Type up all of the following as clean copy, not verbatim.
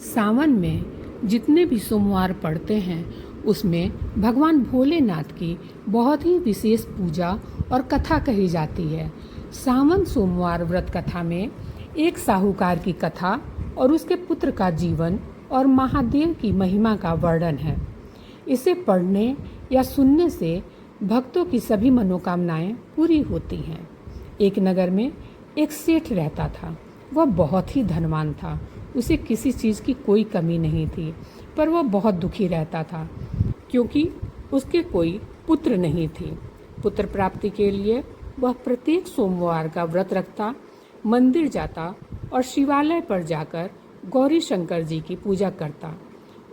सावन में जितने भी सोमवार पड़ते हैं उसमें भगवान भोलेनाथ की बहुत ही विशेष पूजा और कथा कही जाती है। सावन सोमवार व्रत कथा में एक साहूकार की कथा और उसके पुत्र का जीवन और महादेव की महिमा का वर्णन है। इसे पढ़ने या सुनने से भक्तों की सभी मनोकामनाएं पूरी होती हैं। एक नगर में एक सेठ रहता था। वह बहुत ही धनवान था। उसे किसी चीज़ की कोई कमी नहीं थी, पर वह बहुत दुखी रहता था क्योंकि उसके कोई पुत्र नहीं थी। पुत्र प्राप्ति के लिए वह प्रत्येक सोमवार का व्रत रखता, मंदिर जाता और शिवालय पर जाकर गौरी शंकर जी की पूजा करता।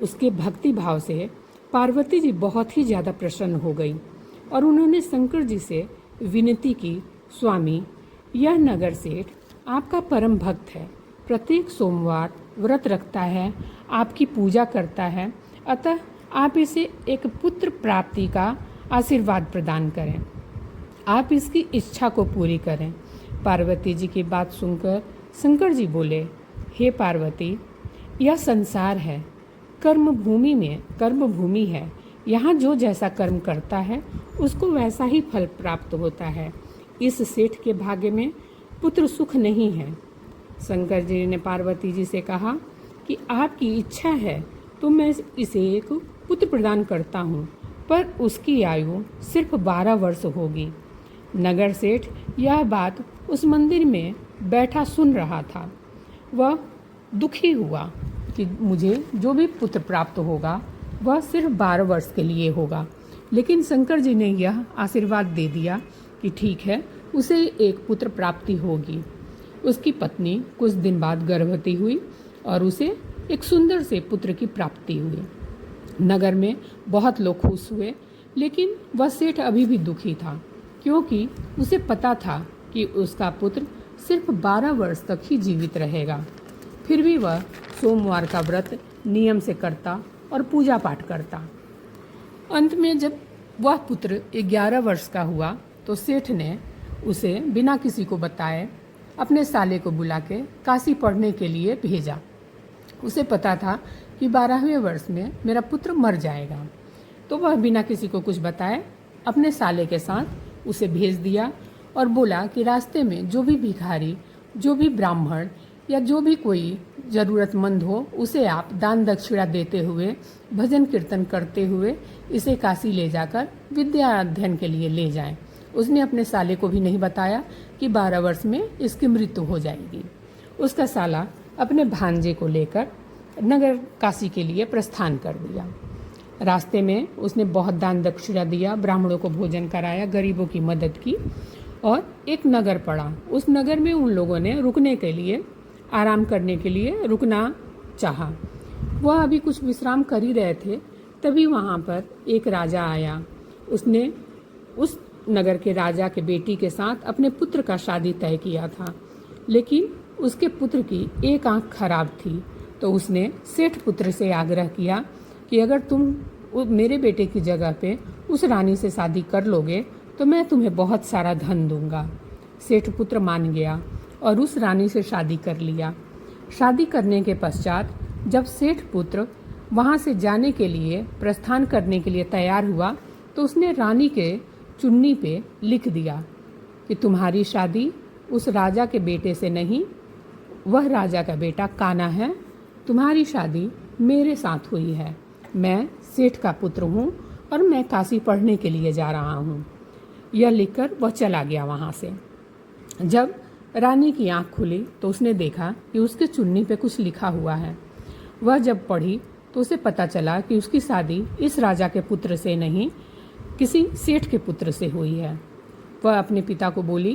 उसके भक्ति भाव से पार्वती जी बहुत ही ज़्यादा प्रसन्न हो गई और उन्होंने शंकर जी से विनती की, स्वामी, यह नगर सेठ आपका परम भक्त है, प्रत्येक सोमवार व्रत रखता है, आपकी पूजा करता है, अतः आप इसे एक पुत्र प्राप्ति का आशीर्वाद प्रदान करें, आप इसकी इच्छा को पूरी करें। पार्वती जी की बात सुनकर शंकर जी बोले, हे पार्वती, यह संसार है, कर्म भूमि है। यहाँ जो जैसा कर्म करता है उसको वैसा ही फल प्राप्त होता है। इस सेठ के भाग्य में पुत्र सुख नहीं है। शंकर जी ने पार्वती जी से कहा कि आपकी इच्छा है तो मैं इसे एक पुत्र प्रदान करता हूँ, पर उसकी आयु सिर्फ 12 वर्ष होगी। नगर सेठ यह बात उस मंदिर में बैठा सुन रहा था। वह दुखी हुआ कि मुझे जो भी पुत्र प्राप्त होगा वह सिर्फ 12 वर्ष के लिए होगा, लेकिन शंकर जी ने यह आशीर्वाद दे दिया कि ठीक है, उसे एक पुत्र प्राप्ति होगी। उसकी पत्नी कुछ दिन बाद गर्भवती हुई और उसे एक सुंदर से पुत्र की प्राप्ति हुई। नगर में बहुत लोग खुश हुए, लेकिन वह सेठ अभी भी दुखी था क्योंकि उसे पता था कि उसका पुत्र सिर्फ 12 वर्ष तक ही जीवित रहेगा। फिर भी वह सोमवार का व्रत नियम से करता और पूजा पाठ करता। अंत में जब वह पुत्र 11 वर्ष का हुआ तो सेठ ने उसे बिना किसी को बताए अपने साले को बुला के काशी पढ़ने के लिए भेजा। उसे पता था कि 12वें वर्ष में मेरा पुत्र मर जाएगा, तो वह बिना किसी को कुछ बताए अपने साले के साथ उसे भेज दिया और बोला कि रास्ते में जो भी भिखारी, जो भी ब्राह्मण या जो भी कोई ज़रूरतमंद हो उसे आप दान दक्षिणा देते हुए, भजन कीर्तन करते हुए इसे काशी ले जाकर विद्या अध्ययन के लिए ले जाएं। उसने अपने साले को भी नहीं बताया कि 12 वर्ष में इसकी मृत्यु हो जाएगी। उसका साला अपने भांजे को लेकर नगर काशी के लिए प्रस्थान कर दिया। रास्ते में उसने बहुत दान दक्षिणा दिया, ब्राह्मणों को भोजन कराया, गरीबों की मदद की और एक नगर पड़ा। उस नगर में उन लोगों ने रुकने के लिए, आराम करने के लिए रुकना चाहा। वह अभी कुछ विश्राम कर ही रहे थे, तभी वहाँ पर एक राजा आया। उसने उस नगर के राजा के बेटी के साथ अपने पुत्र का शादी तय किया था, लेकिन उसके पुत्र की एक आंख खराब थी, तो उसने सेठ पुत्र से आग्रह किया कि अगर तुम मेरे बेटे की जगह पे उस रानी से शादी कर लोगे तो मैं तुम्हें बहुत सारा धन दूंगा। सेठ पुत्र मान गया और उस रानी से शादी कर लिया। शादी करने के पश्चात जब सेठ पुत्र वहाँ से जाने के लिए, प्रस्थान करने के लिए तैयार हुआ तो उसने रानी के चुन्नी पे लिख दिया कि तुम्हारी शादी उस राजा के बेटे से नहीं, वह राजा का बेटा कान्हा है, तुम्हारी शादी मेरे साथ हुई है। मैं सेठ का पुत्र हूँ और मैं काशी पढ़ने के लिए जा रहा हूँ। यह लिखकर वह चला गया वहाँ से। जब रानी की आँख खुली तो उसने देखा कि उसके चुन्नी पे कुछ लिखा हुआ है। वह जब पढ़ी तो उसे पता चला कि उसकी शादी इस राजा के पुत्र से नहीं, किसी सेठ के पुत्र से हुई है। वह अपने पिता को बोली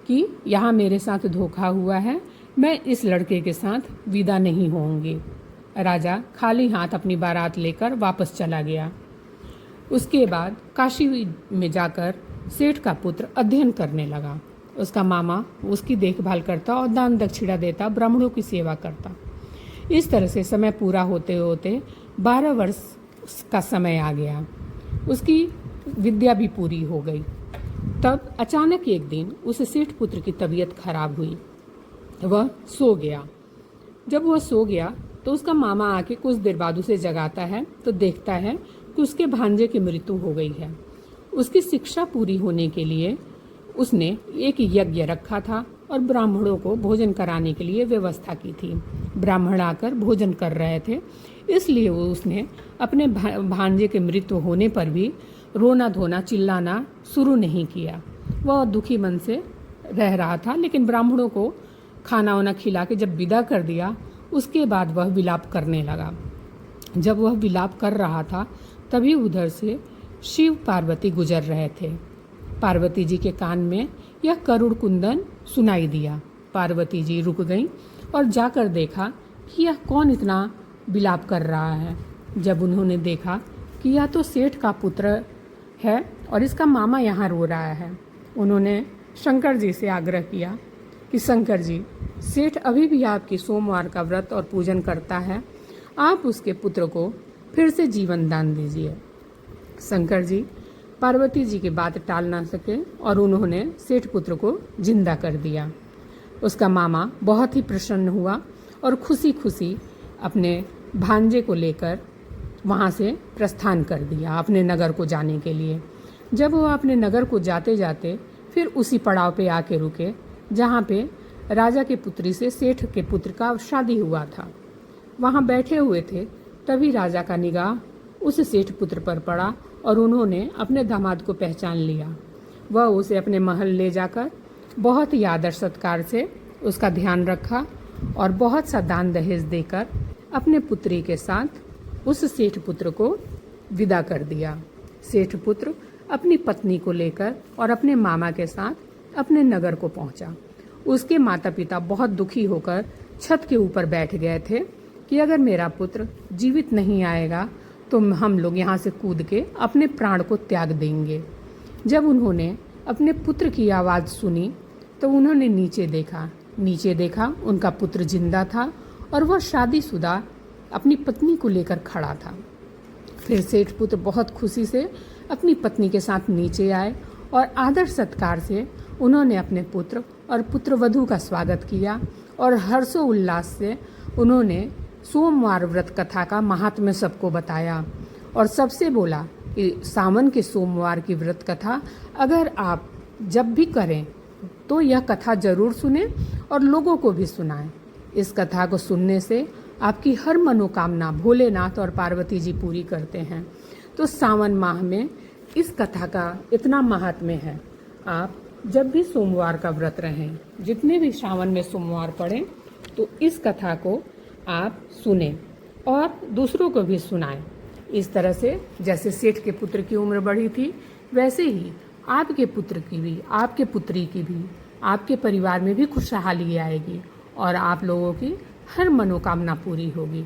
कि यहाँ मेरे साथ धोखा हुआ है, मैं इस लड़के के साथ विदा नहीं होऊंगी। राजा खाली हाथ अपनी बारात लेकर वापस चला गया। उसके बाद काशी में जाकर सेठ का पुत्र अध्ययन करने लगा। उसका मामा उसकी देखभाल करता और दान दक्षिणा देता, ब्राह्मणों की सेवा करता। इस तरह से समय पूरा होते होते 12 वर्ष का समय आ गया। उसकी विद्या भी पूरी हो गई। तब अचानक एक दिन उस सेठ पुत्र की तबीयत खराब हुई। वह सो गया। जब वह सो गया तो उसका मामा आके कुछ देर बाद उसे जगाता है तो देखता है कि उसके भांजे की मृत्यु हो गई है। उसकी शिक्षा पूरी होने के लिए उसने एक यज्ञ रखा था और ब्राह्मणों को भोजन कराने के लिए व्यवस्था की थी। ब्राह्मण आकर भोजन कर रहे थे, इसलिए उसने अपने भांजे के मृत्यु होने पर भी रोना धोना चिल्लाना शुरू नहीं किया। वह दुखी मन से रह रहा था, लेकिन ब्राह्मणों को खाना वाना खिला के जब विदा कर दिया उसके बाद वह विलाप करने लगा। जब वह विलाप कर रहा था तभी उधर से शिव पार्वती गुजर रहे थे। पार्वती जी के कान में यह करुण कुंदन सुनाई दिया। पार्वती जी रुक गईं और जाकर देखा कि यह कौन इतना विलाप कर रहा है। जब उन्होंने देखा कि यह तो सेठ का पुत्र है और इसका मामा यहाँ रो रहा है, उन्होंने शंकर जी से आग्रह किया कि शंकर जी, सेठ अभी भी आपकी सोमवार का व्रत और पूजन करता है, आप उसके पुत्र को फिर से जीवन दान दीजिए। शंकर जी पार्वती जी की बात टाल ना सके और उन्होंने सेठ पुत्र को जिंदा कर दिया। उसका मामा बहुत ही प्रसन्न हुआ और खुशी खुशी अपने भांजे को लेकर वहाँ से प्रस्थान कर दिया अपने नगर को जाने के लिए। जब वह अपने नगर को जाते जाते फिर उसी पड़ाव पे आके रुके जहाँ पे राजा के पुत्री से सेठ के पुत्र का शादी हुआ था। वहाँ बैठे हुए थे, तभी राजा का निगाह उस सेठ पुत्र पर पड़ा और उन्होंने अपने दामाद को पहचान लिया। वह उसे अपने महल ले जाकर बहुत ही आदर सत्कार से उसका ध्यान रखा और बहुत सा दान दहेज देकर अपने पुत्री के साथ उस सेठ पुत्र को विदा कर दिया। सेठ पुत्र अपनी पत्नी को लेकर और अपने मामा के साथ अपने नगर को पहुंचा। उसके माता पिता बहुत दुखी होकर छत के ऊपर बैठ गए थे कि अगर मेरा पुत्र जीवित नहीं आएगा तो हम लोग यहाँ से कूद के अपने प्राण को त्याग देंगे। जब उन्होंने अपने पुत्र की आवाज़ सुनी तो उन्होंने नीचे देखा उनका पुत्र जिंदा था और वह शादीशुदा अपनी पत्नी को लेकर खड़ा था। फिर सेठ पुत्र बहुत खुशी से अपनी पत्नी के साथ नीचे आए और आदर सत्कार से उन्होंने अपने पुत्र और पुत्रवधू का स्वागत किया और हर्षोल्लास से उन्होंने सोमवार व्रत कथा का महात्म्य सबको बताया और सबसे बोला कि सावन के सोमवार की व्रत कथा अगर आप जब भी करें तो यह कथा जरूर सुने और लोगों को भी सुनाएं। इस कथा को सुनने से आपकी हर मनोकामना भोलेनाथ और पार्वती जी पूरी करते हैं। तो सावन माह में इस कथा का इतना महात्म्य है। आप जब भी सोमवार का व्रत रहें, जितने भी सावन में सोमवार पड़ें, तो इस कथा को आप सुने और दूसरों को भी सुनाएं। इस तरह से जैसे सेठ के पुत्र की उम्र बढ़ी थी, वैसे ही आपके पुत्र की भी, आपके पुत्री की भी, आपके परिवार में भी खुशहाली आएगी और आप लोगों की हर मनोकामना पूरी होगी।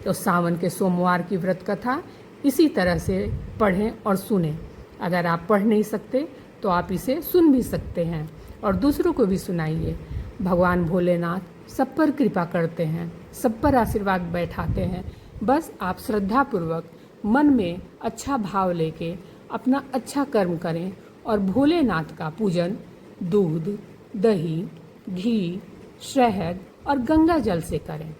तो सावन के सोमवार की व्रत कथा इसी तरह से पढ़ें और सुनें। अगर आप पढ़ नहीं सकते तो आप इसे सुन भी सकते हैं और दूसरों को भी सुनाइए। भगवान भोलेनाथ सब पर कृपा करते हैं, सब पर आशीर्वाद बैठाते हैं। बस आप श्रद्धापूर्वक मन में अच्छा भाव लेके अपना अच्छा कर्म करें और भोलेनाथ का पूजन दूध, दही, घी, शहद और गंगा जल से करें।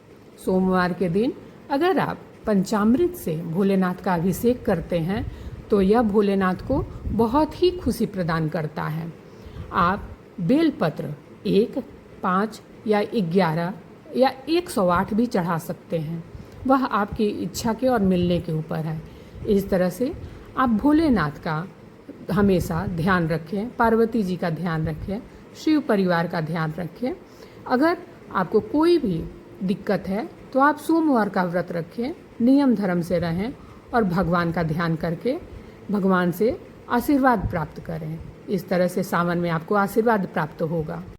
सोमवार के दिन अगर आप पंचामृत से भोलेनाथ का अभिषेक करते हैं तो यह भोलेनाथ को बहुत ही खुशी प्रदान करता है। आप बेलपत्र 1, 5 या 11 या 108 भी चढ़ा सकते हैं, वह आपकी इच्छा के और मिलने के ऊपर है। इस तरह से आप भोलेनाथ का हमेशा ध्यान रखें, पार्वती जी का ध्यान रखें, शिव परिवार का ध्यान रखें। अगर आपको कोई भी दिक्कत है तो आप सोमवार का व्रत रखें, नियम धर्म से रहें और भगवान का ध्यान करके भगवान से आशीर्वाद प्राप्त करें। इस तरह से सावन में आपको आशीर्वाद प्राप्त होगा।